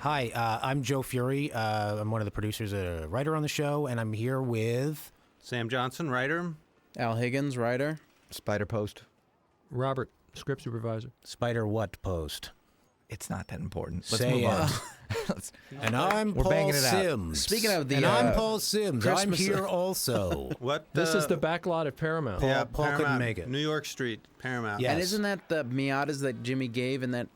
Hi, I'm Joe Furey. I'm one of the producers, a writer on the show, and I'm here with... Sam Johnson, writer. Al Higgins, writer. Spider Post. Robert, script supervisor. Spider what post? It's not that important. Let's Say move on. And I'm We're Paul banging it out. Sims. Speaking of the, and I'm Paul Sims. Christmas- I'm here also. What? This is the back lot at Paramount. Paul- yeah, Paul couldn't Paramount, make it. New York Street, Paramount. Yeah. And Yes. isn't that the Miatas that Jimmy gave in that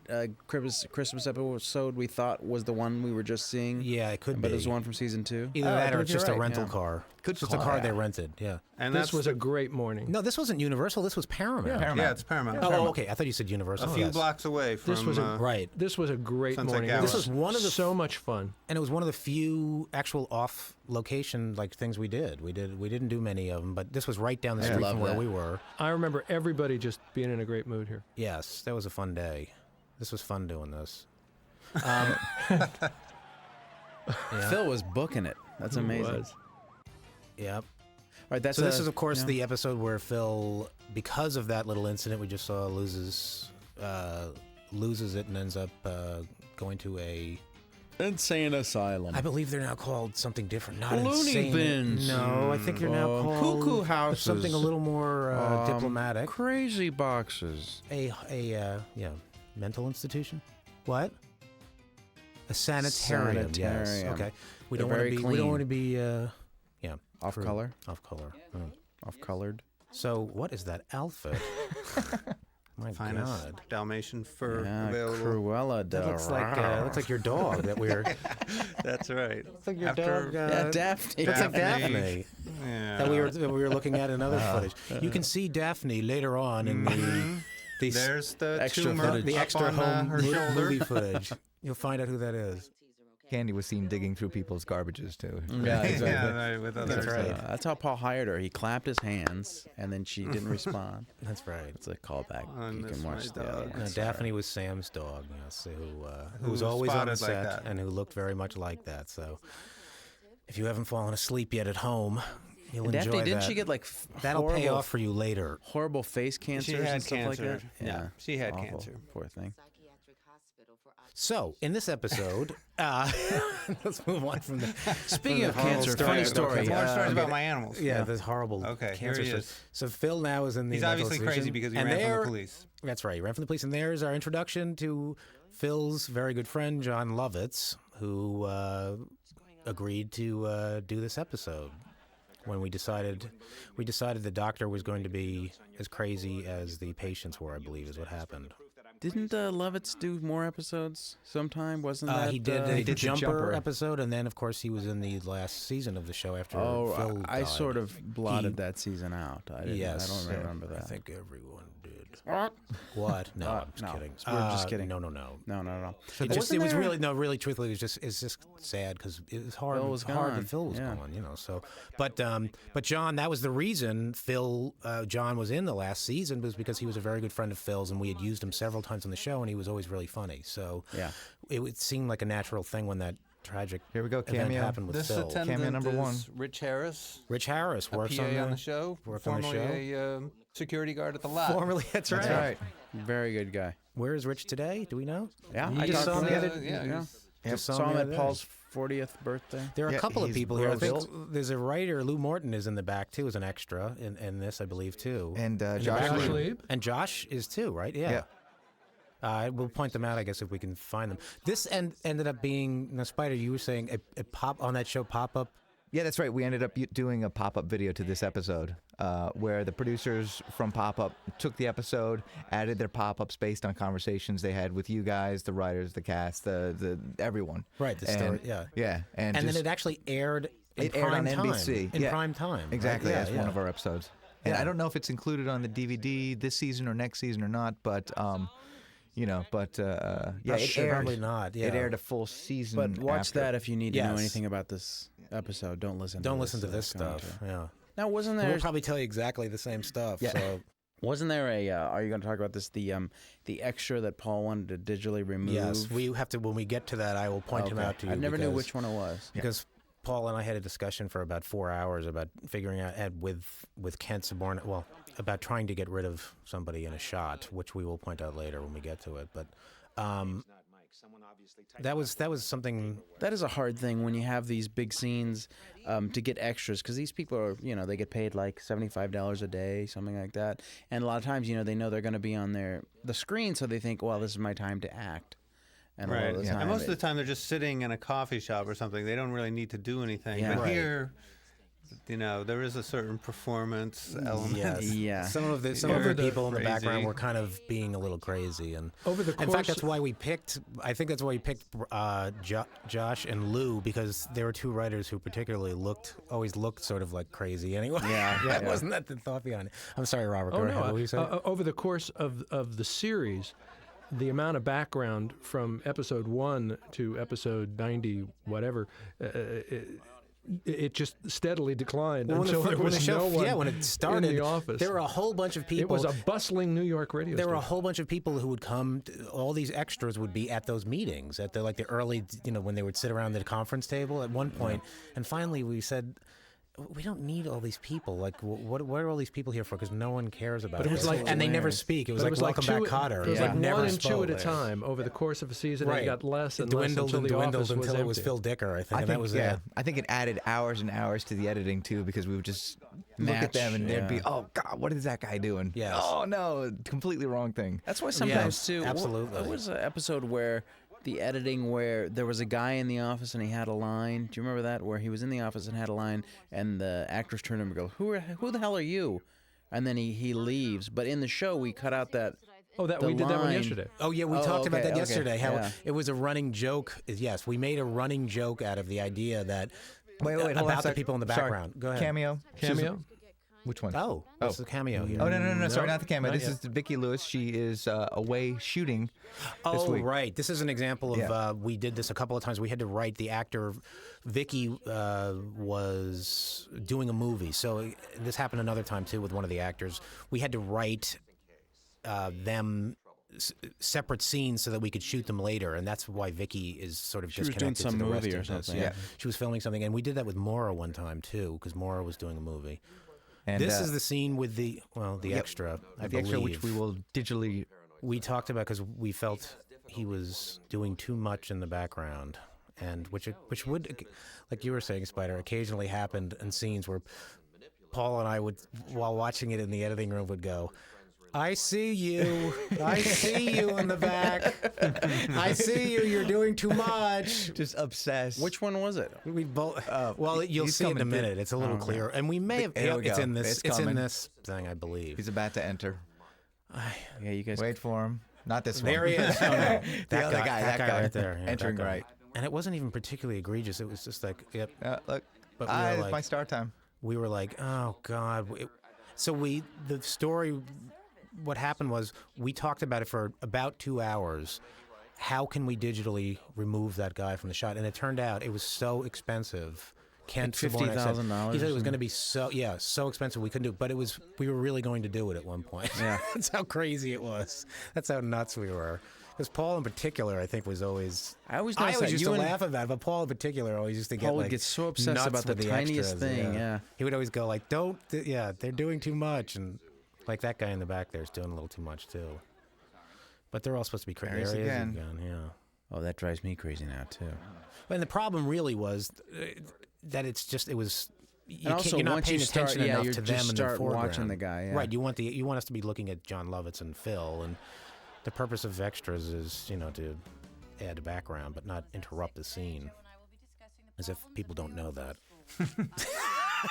Christmas episode we thought was the one we were just seeing? Yeah, it could But be. it was one from season 2? Either Oh, I that or think it's you're just a right, rental yeah. car. Good Just a call, car yeah. they rented, yeah. And This was a great morning. No, this wasn't Universal. This was Paramount. Paramount. Yeah, it's Paramount. Oh, okay. I thought you said Universal. A few Yes. blocks away from. This was a Right. This was a great Sunset morning. Gower. It This was one of the- so much fun. And it was one of the few actual off-location things we did. We didn't do many of them, but this was right down the street love from where that. we were. I remember everybody just being in a great mood here. Yes, that was a fun day. This was fun doing this. Yeah. Phil was booking it. That's amazing. Was. Yep. All right, that's So this is, of course, yeah. the episode where Phil, because of that little incident we just saw, loses it and ends up going to a... insane asylum. I believe they're now called something different. Not Looney insane. bins. No, I think they're now called... cuckoo houses. Something a little more diplomatic. Crazy boxes. A mental institution? What? A sanitarium. Yes. Sanitarium. Okay. We They're don't want to very be. We clean. don't want to be. Off color? Off color. Mm. Off colored. So what is that outfit? My finest God. Dalmatian fur Yeah, available. Cruella That looks like your dog that we're. That's right. Looks like your After- dog. yeah, Daphne. Looks like Daphne. Yeah. That we were looking at in other footage. You can see Daphne later on in the There's the Extra tumor footage. the up extra on, home her shoulder. movie footage. You'll find out who that is. Candy was seen digging through people's garbages, too. Yeah, exactly. Yeah, right, with other That's right. That's how Paul hired her. He clapped his hands, and then she didn't respond. That's right. It's a callback. On You this can watch my the dog. other. Daphne was Sam's dog, yes, who was was always on the spotted like set that. and who looked very much like that. So, if you haven't fallen asleep yet at home, you'll enjoy Daphne, that. didn't she get like That'll pay horrible- off for you later. horrible face cancers had and stuff cancer. like that? Yeah, she had Awful. cancer. Poor thing. So, in this episode, let's move on from the. Speaking of horrible cancer, story. funny story. More stories about my animals. Yeah, this horrible Okay, cancer here he story. is. So Phil now is in the He's mental obviously crazy institution, because he and ran from there- the police. That's right. He ran from the police. And there's our introduction to Phil's very good friend, John Lovitz, who agreed to do this episode when we decided the doctor was going to be as crazy as the patients were, I believe, is what happened. Didn't Lovitz do more episodes sometime? Wasn't that? He did he the did the Jumper Jumper. episode, and then, of course, he was in the last season of the show after Oh, Phil I died. sort of blotted He- that season out. I Yes. don't remember that. I think everyone did. What? No, I'm just no. kidding. We're just kidding. No. No. It was really truthfully, it's just sad because it was hard. Phil was hard gone. that Phil was Yeah. gone, you know. So, but John, that was the reason John was in the last season, was because he was a very good friend of Phil's, and we had used him several times on the show, and he was always really funny. So, Yeah. it would seem like a natural thing when that tragic Here we go, event cameo. happened with This Phil. attendant Cameo number is Rich Harris, Rich Harris a works PA on the show, worked on the formerly a security guard at the lot. Formerly, that's right. That's right. Very good guy. Where is Rich today? Do we know? Yeah, I just saw him the other. Yeah, Just Saw him him the at other day. Paul's 40th birthday. There are a Yeah, couple of he's people here. I think Brazil. there's a writer, Lou Morton, is in the back too, as an extra in this, I believe, too. And Josh Josh Lee. Lieb? And Josh is too, right? Yeah. We'll point them out, I guess, if we can find them. This ended up being, now, Spider, you were saying a pop on that show, pop-up. Yeah, that's right. We ended up doing a pop-up video to this episode where the producers from Pop-Up took the episode, added their pop-ups based on conversations they had with you guys, the writers, the cast, the everyone. Right, the story, yeah. Yeah. And then it actually aired in It aired prime on time. NBC. In Yeah. prime time. right? Exactly, Yeah, as yeah. one of our episodes. And Yeah. I don't know if it's included on the DVD this season or next season or not, but yeah, it Sure, aired. probably not, yeah. It aired a full season. But watch after. that if you need to know Yes. anything about this episode. Don't listen. Don't listen to this commentary. stuff. Yeah. Now, wasn't We'll there? probably tell you exactly the same stuff. Yeah. So. Wasn't there a? Are you going to talk about this? The extra that Paul wanted to digitally remove. Yes, we have to. When we get to that, I will point him out to you. I never knew because- which one it was. Because Paul and I had a discussion for about 4 hours about figuring out with Kent Saborn, well, about trying to get rid of somebody in a shot, which we will point out later when we get to it. But That was something. That is a hard thing when you have these big scenes to get extras, because these people are, they get paid like $75 a day, something like that. And a lot of times, they know they're going to be on the screen, so they think, well, this is my time to act. And a lot of the time And most of the time, they're just sitting in a coffee shop or something. They don't really need to do anything. Yeah. But Right. here, there is a certain performance element. Yes. Yeah. Some of the people in the background were kind of being a little crazy, and Over the in course, fact, that's why we picked. I think that's why we picked Josh and Lou, because there were two writers who particularly always looked sort of like crazy. Anyway, Yeah. Wasn't that the thought behind it? I'm sorry, Robert. oh Go ahead. What no, were you saying? over the course of the series, the amount of background from episode 1 to episode 90, whatever, it just steadily declined until there was no one when it started, in the office. there were a whole bunch of people. It was a bustling New York radio There were a station. whole bunch of people who would come. All these extras would be at those meetings, at the early, when they would sit around the conference table at one point. And finally, we said, we don't need all these people. Like, what are all these people here for? Because no one cares about But it was like- and they never speak. It was But like Welcome Back, Kotter. It was They like never one and two spoke. at a time over the course of a season. And Right. it got less It and less dwindled until and the dwindled office was until it was empty. Phil Dicker, I think, and that was yeah. it. I think it added hours and hours to the editing too, because we would just look at Match, them and they'd be, yeah. oh God, what is that guy doing? Yes. Oh no, completely wrong thing. That's why sometimes Yes, too. absolutely. There was an episode where the editing, where there was a guy in the office and he had a line. Do you remember that? Where he was in the office and had a line, and the actors turned to him and go, "Who the hell are you?" And then he leaves. But in the show, we cut out that. Oh, that the we did that one line. yesterday. Oh yeah, we Oh, talked about okay, that okay, yesterday. How yeah. it was a running joke. Yes, we made a running joke out of the idea that Wait, hold on a about the sec. people in the Sorry. background. Go ahead. Cameo. Cameo? Which one? Oh, what's the cameo here? Oh no! Sorry, No, not the cameo. not This yet. is Vicki Lewis. She is away shooting this Oh, week. right. This is an example of Yeah. we did this a couple of times. We had to write the actor. Vicky was doing a movie, so this happened another time too with one of the actors. We had to write them separate scenes so that we could shoot them later, and that's why Vicky is sort of was doing disconnected some to the rest movie of or this. something, Yeah. yeah. She was filming something, and we did that with Maura one time too, because Maura was doing a movie. And This is the scene with the extra, I the extra, which believe. we will digitally. We talked about because we felt he was doing too much in the background, and which would, like you were saying, Spider, occasionally happened in scenes where Paul and I would, while watching it in the editing room, would go, "I see you. I see you in the back. I see you. You're doing too much." Just obsessed. Which one was it? We both. Well, you'll he's see in a coming through. minute. It's a little clearer, and we may have. Here we It's go. in this. It's It's in coming. this thing, I believe. He's about to enter. Yeah, you guys. Wait for him. Not this one. There he is. Oh, no. The That other guy, that guy right there. Yeah, entering that guy. right. And it wasn't even particularly egregious. It was just like, yep. Look. But we were it's like- my start time. We were like, oh God. The story, what happened was we talked about it for about 2 hours. How can we digitally remove that guy from the shot? And it turned out it was so expensive. Kent Like Sabornak said- $50,000 He said it or was going to be so expensive we couldn't do it. But we were really going to do it at one point. Yeah. That's how crazy it was. That's how nuts we were. Because Paul in particular, I think, was always. I always I noticed always that used you to and laugh about it, but Paul in particular always used to get Paul would like get so obsessed nuts about the with tiniest extras, thing, yeah. He would always go like, "Don't, they're doing too much," and like that guy in the back there is doing a little too much too. But they're all supposed to be crazy. There he is again. Yeah. Oh, that drives me crazy now too. And the problem really was that it was. And also, you're not once paying you start, attention enough you to just them in the start foreground. watching the guy. Yeah. Right. You want us to be looking at John Lovitz and Phil, and the purpose of extras is to add a background, but not interrupt the scene. As if people don't know that.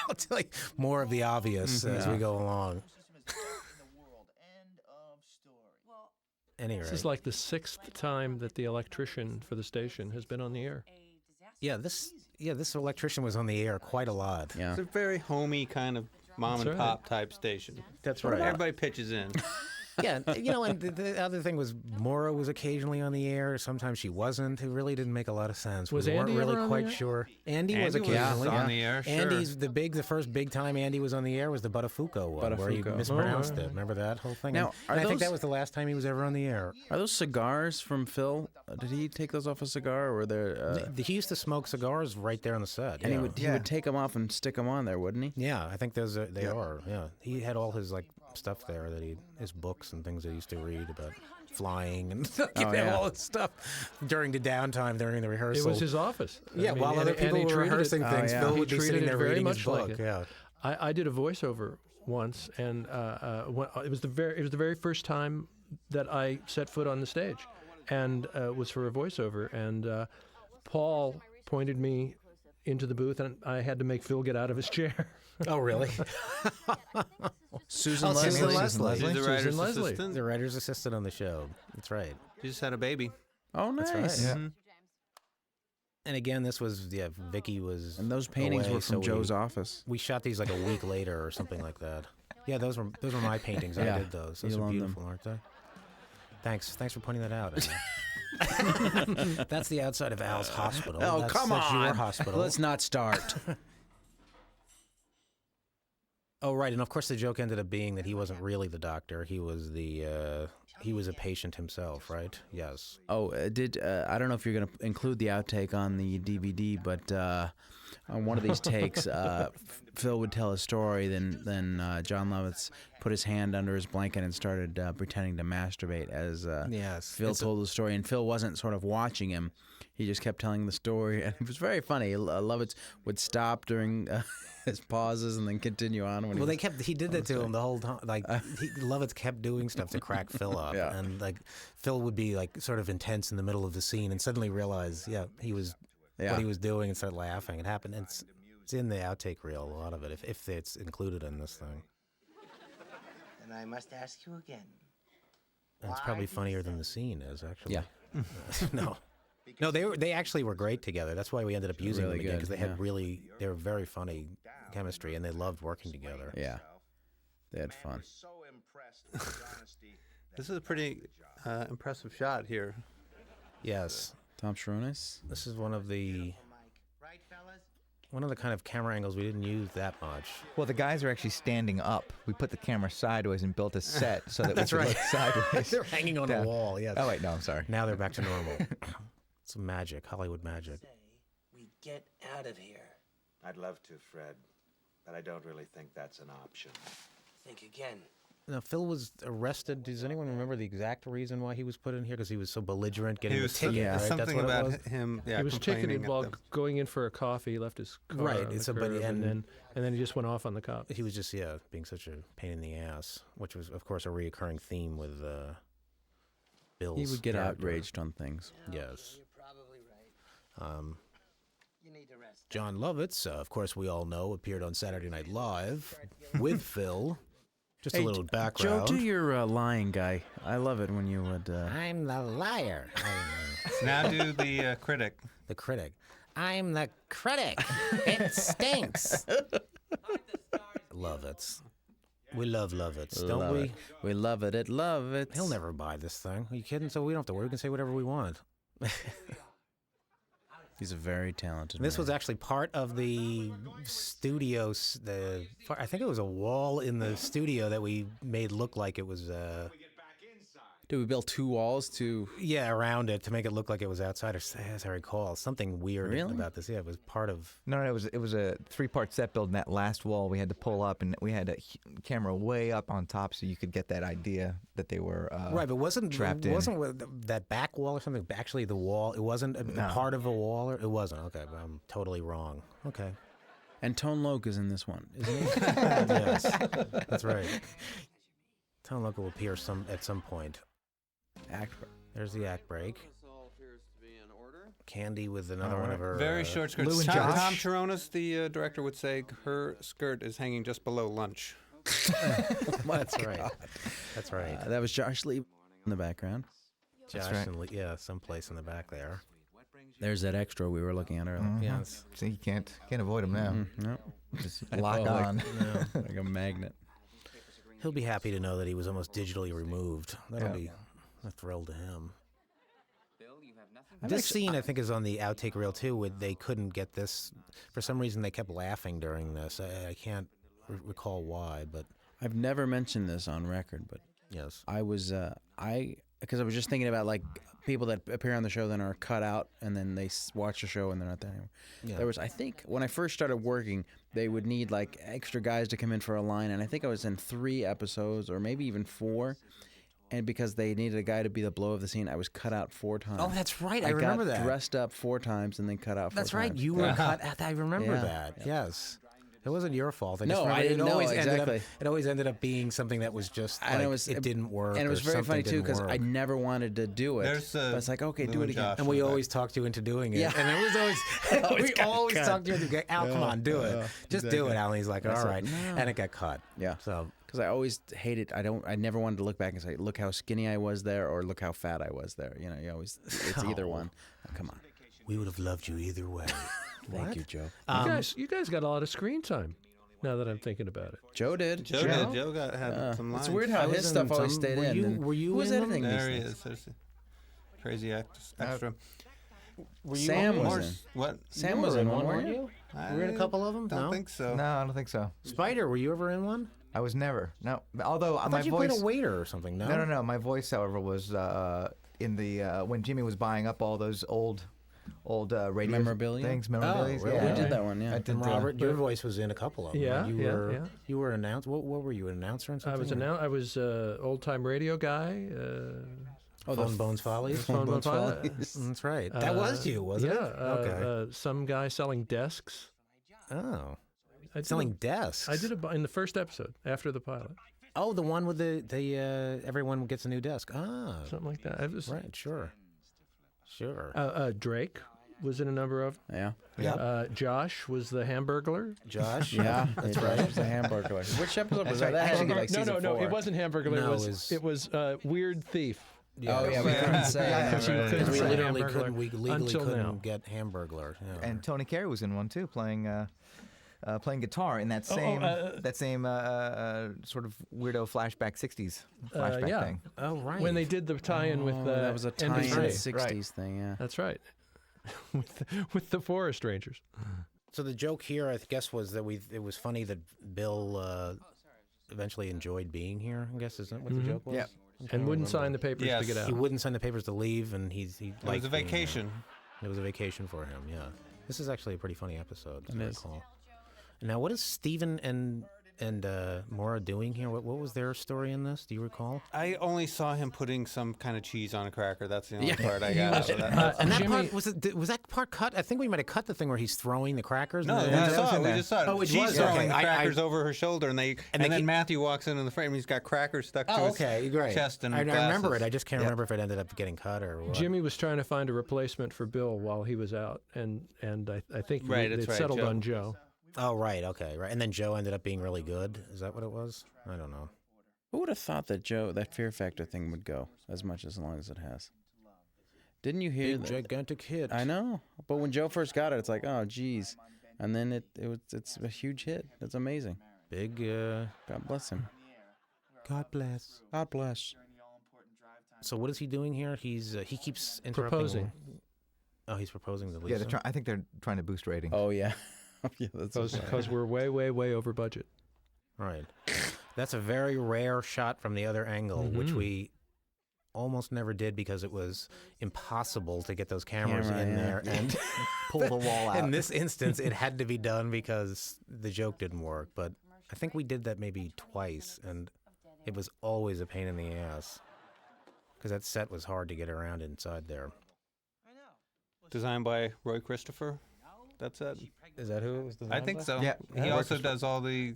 I'll tell you more of the obvious as we go along. Any This is like the 6th time that the electrician for the station has been on the air. this electrician was on the air quite a lot. Yeah. It's a very homey kind of mom That's and right. pop type station. That's Everybody pitches in. Yeah, and the other thing was Maura was occasionally on the air. Sometimes she wasn't. It really didn't make a lot of sense. Was we weren't Andy really ever on quite the air? sure. Andy was Andy occasionally on the air, sure. Andy's the first big time Andy was on the air was the Buttafuoco one, where he Buttafuoco. mispronounced Oh, it. Remember that whole thing? Now, and are I think those- that was the last time he was ever on the air. Are those cigars from Phil? Did he take those off a cigar, or were there? He used to smoke cigars right there on the set. And yeah. he would take them off and stick them on there, wouldn't he? Yeah, I think they are. Yeah, he had all his like stuff there that his books and things that he used to read about flying and yeah. all that stuff during the downtime during the rehearsal. It was his office. Yeah, while other people were rehearsing things, yeah. Phil He would be treated sitting it there very reading his much book. like it. Yeah. I did a voiceover once, and it was the very first time that I set foot on the stage, and was for a voiceover. And Paul pointed me into the booth, and I had to make Phil get out of his chair. Oh, really? Susan Susan Leslie. Leslie. He's the writer's Susan Leslie. assistant. The writer's assistant on the show. That's right. He just had a baby. Oh, nice. That's right. Yeah. And again, this was, Vicky was And those paintings away, were from so Joe's office. We shot these like a week later or something like that. Yeah, those were my paintings. Yeah. I did those. Those You are loaned them. beautiful, aren't they? Thanks for pointing that out. That's the outside of Al's hospital. Oh, that's come your on. hospital. Let's not start. Oh, right, and of course the joke ended up being that he wasn't really the doctor. He was he was a patient himself, right? Yes. Oh, I don't know if you're going to include the outtake on the DVD, but on one of these takes, Phil would tell a story, then John Lovitz put his hand under his blanket and started pretending to masturbate as Yes. Phil told the story, and Phil wasn't sort of watching him. He just kept telling the story, and it was very funny. Lovitz would stop during his pauses and then continue on. When he did that to him the whole time. Like, Lovitz kept doing stuff to crack Phil up. Yeah. And, like, Phil would be, like, sort of intense in the middle of the scene and suddenly realize, what he was doing and start laughing. It happened. And it's in the outtake reel, a lot of it, if it's included in this thing. And I must ask you again. And it's probably funnier than the scene is, actually. Yeah. No, they actually were great together. That's why we ended up using Really them again, because good, they had they were very funny chemistry, and they loved working together. Yeah, they had fun. This is a pretty impressive shot here. Yes. Tom Sharonis? This is one of the kind of camera angles we didn't use that much. Well, the guys are actually standing up. We put the camera sideways and built a set so that we That's could right. look sideways. They're hanging on a wall, yes. Oh, wait, no, I'm sorry. Now they're back to normal. It's magic, Hollywood magic. We get out of here. I'd love to, Fred, but I don't really think that's an option. Think again. Now, Phil was arrested. Does anyone remember the exact reason why he was put in here? Because he was so belligerent getting the ticket, right? That's something what it about was? him. Yeah, He was complaining ticketed at while the- going in for a coffee. He left his car Right, on the so, but- curb, and then he just went off on the cop. He was just, being such a pain in the ass, which was, of course, a reoccurring theme with Bill's He would get character. outraged on things. Yes. You're probably right. You need to rest. John Lovitz, of course, we all know, appeared on Saturday Night Live with Phil. Just a little background. Joe, do your lying guy. I love it when you would... I'm the liar. Now do the critic. The critic. I'm the critic. It stinks. Lovitz. We love Lovitz, don't love we? it. We love it. Love it. He'll never buy this thing. Are you kidding? So we don't have to worry. We can say whatever we want. He's a very talented This man. was actually part of the studio. I think it was a wall in the studio that we made look like it was. Did we build two walls to... Around it to make it look like it was outside. Or as I recall, something weird Really? about this. Yeah, it was part of. No, it was a 3-part set build, and that last wall we had to pull up, and we had a camera way up on top so you could get that idea that they were Right, but wasn't trapped that back wall or something actually the wall? It wasn't a part of a wall, or it wasn't. Okay, but I'm totally wrong. Okay, And Tone Loc is in this one, isn't he? yes, that's right. Tone Loc will appear at some point. Act. There's the act break. Candy with another one of her. Very short skirts. Lou and Tom Josh? Chironis, the director, would say her skirt is hanging just below lunch. That's right. That's right. That was Josh Lee in the background. Josh right. and someplace in the back there. There's that extra we were looking at earlier. Yes. See, you can't avoid them now. No, Just lock Oh, like- on. like a magnet. He'll be happy to know that he was almost digitally removed. That'll Yeah. be a thrill to him. This scene, I think, is on the outtake reel too. Where they couldn't get this for some reason. They kept laughing during this. I can't recall why, but I've never mentioned this on record, but yes. I was because I was just thinking about like people that appear on the show then are cut out, and then they watch the show and they're not there anymore. Yeah. There was, I think, when I first started working, they would need like extra guys to come in for a line, and I think I was in 3 episodes or maybe even 4. And because they needed a guy to be the blow of the scene, I was cut out 4 times. Oh, that's right. I remember got that. dressed up 4 times and then cut out 4 That's times. right. You were cut. I remember Yeah. that. Yes. It wasn't your fault. I just No, remember I didn't it know, always exactly. it always ended up being something that was just like, And it didn't work. And it was or very something funny, too, didn't because work. I never wanted to do it. There's, but it's like, okay, Lou do it and again. Josh. And we Right. always talked you into doing it. Yeah. And it was always, we got always cut. talked you into going, Al, come on, do it. Just do it, Al. And he's like, all said, right. "No." And it got cut. Yeah. So, Because I always hated. I never wanted to look back and say, "Look how skinny I was there," or "Look how fat I was there." You know, you always. It's either one. Oh, come on. we would have loved you either way. Thank you, Joe. You guys got a lot of screen time. Now that I'm thinking about it, Joe did. Joe did. Joe had some lines. It's weird how I was his in stuff always some- stayed were in. you- and were you who was in them? editing these There he things? is. There's a crazy extra. Sam was in. Morse- What? Sam You was were in in one, one, weren't weren't you? you? Were in a couple of them? Don't No? think so. No, I don't think so. Spider, were you ever in one? I was never. No. Although I my thought you voice. played a waiter or something. No, No. My voice, however, was in the when Jimmy was buying up all those old radio Memorabilia? things. Memorabilia. really? Yeah. We did that one, yeah. I did And Robert, your voice was in a couple of them. Yeah, right? You yeah, were, yeah. You were an announcer. What were you, an announcer? And something? I was old time radio guy. Phone Bones Follies. Phone Bones That's right. That was you, wasn't yeah, it? Okay. some guy selling desks. Oh, I did selling a- desks. I did in the first episode after the pilot, Oh, the one with the everyone gets a new desk. Ah, something like that. It was, right. Sure. Drake was in a number of. Yeah. Yeah. Josh was the Hamburglar. Josh. Yeah, that's right. It was a hamburger. Which episode was that? right. That had to be No, like season 4. It wasn't Hamburglar. No, it was Weird Thief. Oh yeah, we couldn't say. Yeah, Yeah, yeah, Because we Say literally Hamburglar couldn't. We legally until couldn't now. get Hamburglar. Yeah. And Tony Carey was in one too, playing guitar in that same sort of weirdo flashback '60s flashback yeah. thing. Oh, right. When they did the tie-in with that was a tie-in NBC. 60s thing. Yeah. That's right. with the Forest Rangers. So the joke here, I guess, was that it was funny that Bill eventually enjoyed being here. I guess is that what the joke was? Yeah. And wouldn't sign the papers Yes. to get out. He wouldn't sign the papers to leave, and he It was liked a being there. vacation. It was a vacation for him. Yeah. This is actually a pretty funny episode. As It I is. recall. Now, what is Steven and Maura doing here? What was their story in this? Do you recall? I only saw him putting some kind of cheese on a cracker. That's the only Yeah. part I got out of that. And that Jimmy- part was that part cut? I think we might have cut the thing where he's throwing the crackers. No, and we then- just saw it. We just saw it. Oh, it She's was? throwing Okay. the I- crackers over her shoulder, and they then keep- Matthew walks in the frame. He's got crackers stuck to Oh, his okay, great. chest and I remember glasses. it. I just can't remember if it ended up getting cut or what. Jimmy was trying to find a replacement for Bill while he was out, and I think Right, it that's right, settled Joe. on Joe. Oh, right. Okay, right. And then Joe ended up being really good. Is that what it was? I don't know. Who would have thought that that Fear Factor thing would go as long as it has? Didn't you hear Big that? gigantic hit. I know, but when Joe first got it, it's like, oh, geez, and then it's a huge hit. It's amazing. Big. God bless him. God bless. God bless. So what is he doing here? He keeps interrupting. Proposing. Oh, he's proposing to Lisa. Yeah, I think they're trying to boost ratings. Oh yeah, yeah. That's Because we're way, way, way over budget. Right. That's a very rare shot from the other angle, which we almost never did because it was impossible to get those cameras in there and Pull the wall out. in this instance, it had to be done because the joke didn't work. But I think we did that maybe twice, and it was always a pain in the ass because that set was hard to get around inside there. Designed by Roy Christopher. That's it. Is that who it was? I think so. Yeah. He also does all the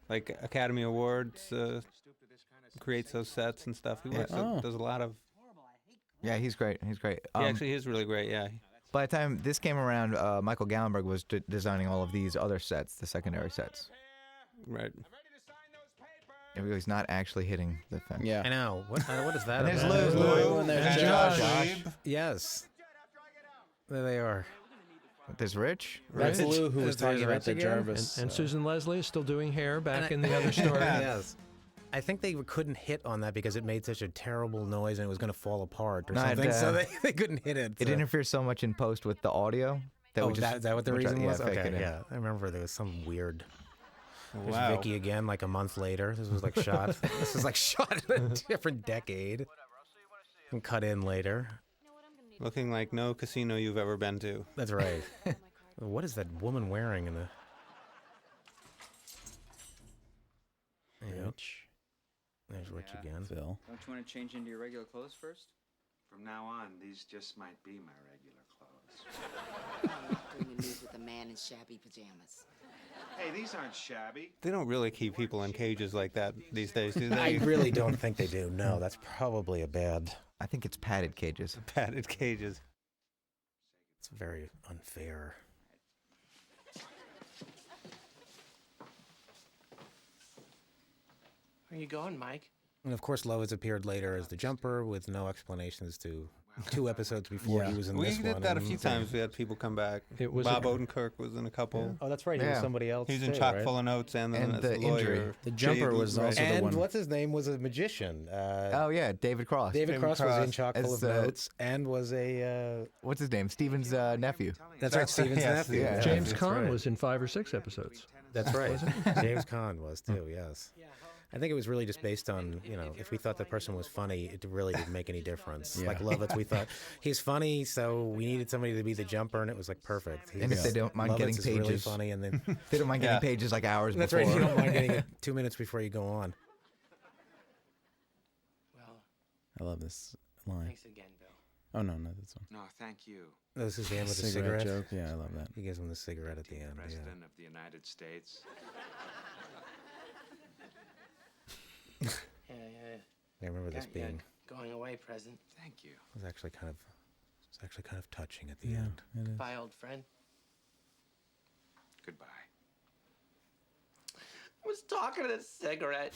Academy Awards, creates those sets and stuff. He works does a lot of. Yeah, he's great. He's great. He actually is really great. Yeah. By the time this came around, Michael Gallenberg was designing all of these other sets, the secondary sets. Right. He's not actually hitting the fence. yeah. I know. What is that? And there's about? Lou. And there's And Josh. Josh. Yes. There they are. There's Rich. That's Rich. Lou who was There's talking about Rich the again. Jarvis. And Susan Leslie is still doing hair back in And the other story. Yes. I think they couldn't hit on that because it made such a terrible noise and it was going to fall apart or No, something. So it, they couldn't hit it. It so. interferes so much in post with the audio that Oh, we just. is that what the we try- reason yeah, was? fake it Okay, in. yeah. I remember there was some weird. There's Wow. Vicky again, like a month later. This was like shot. This was like shot in a different decade and cut in later. Looking like no casino you've ever been to. That's right. What is that woman wearing in the... Yep. Rich. There's Rich again. Phil. Don't you want to change into your regular clothes first? From now on, these just might be my regular clothes. Doing the news with a man in shabby pajamas. Hey, these aren't shabby. They don't really keep people in cages like that these days, do I they? really don't think they do. No, that's probably a bad... I think it's padded cages. Padded cages. It's very unfair. Where you going, Mike? And of course, Lovitz appeared later as the Jumper with no explanations to 2 episodes before Yeah. he was in We this one. did that a and- few times. We had people come back. It was Bob a- Odenkirk was in a couple. Oh, that's right. He was Yeah. somebody else. He was in too, Chock right? full of notes and then And as the a lawyer. injury. The Jumper was also the And one. what's his name was a magician. Oh yeah, David Cross. David Cross was in Chock full as, of notes and was a... What's his name? Steven's nephew. that's right, Steven's Yes, nephew. yeah. James that's Caan right. was in 5 or 6 episodes. That's right. James Caan was too, yes. I think it was really just based on, if we thought the person was funny, it really didn't make any difference. Yeah. Like Lovitz, we thought he's funny, so we needed somebody to be the Jumper, and it was like perfect. And if they don't mind Lovitz getting is really pages. funny, and then They don't mind getting Yeah. pages like hours that's before. right. You don't mind getting it 2 minutes before you go on. Well, I love this line. thanks again, Bill. Oh, no, that's one. No, thank you. This is the end with the Cigarette cigarette. joke. Yeah, I love that. He gives him the cigarette at the end. Yeah. President of the United States. Yeah. I remember this Yeah, being going away present. Thank you. was actually kind of touching at the Yeah, end. it is. Bye, old friend. Goodbye. I was talking to this cigarette.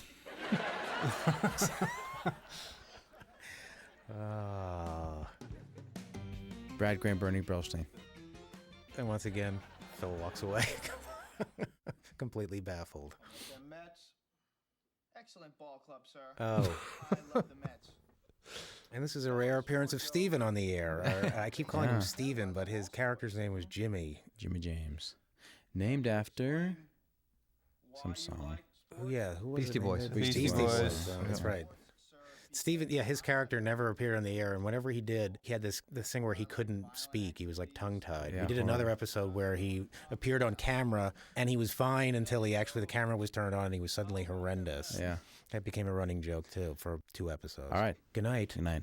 Brad Graham, Bernie Brillstein. And once again, Phil walks away, completely baffled. The Mets. Excellent ball club, sir. Oh. I love the Mets. And this is a rare appearance of Steven on the air. I keep calling Yeah. him Steven, but his character's name was Jimmy. Jimmy James. Named after some song. Oh, yeah. Who was Beastie it? Boys. Beastie Beastie Boys. Boys. That's right. Steven, yeah, his character never appeared on the air, and whenever he did, he had this thing where he couldn't speak. He was like tongue-tied. Yeah, We did another episode where he appeared on camera, and he was fine until the camera was turned on, and he was suddenly horrendous. Yeah. That became a running joke, too, for 2 episodes. All right. Good night. Good night.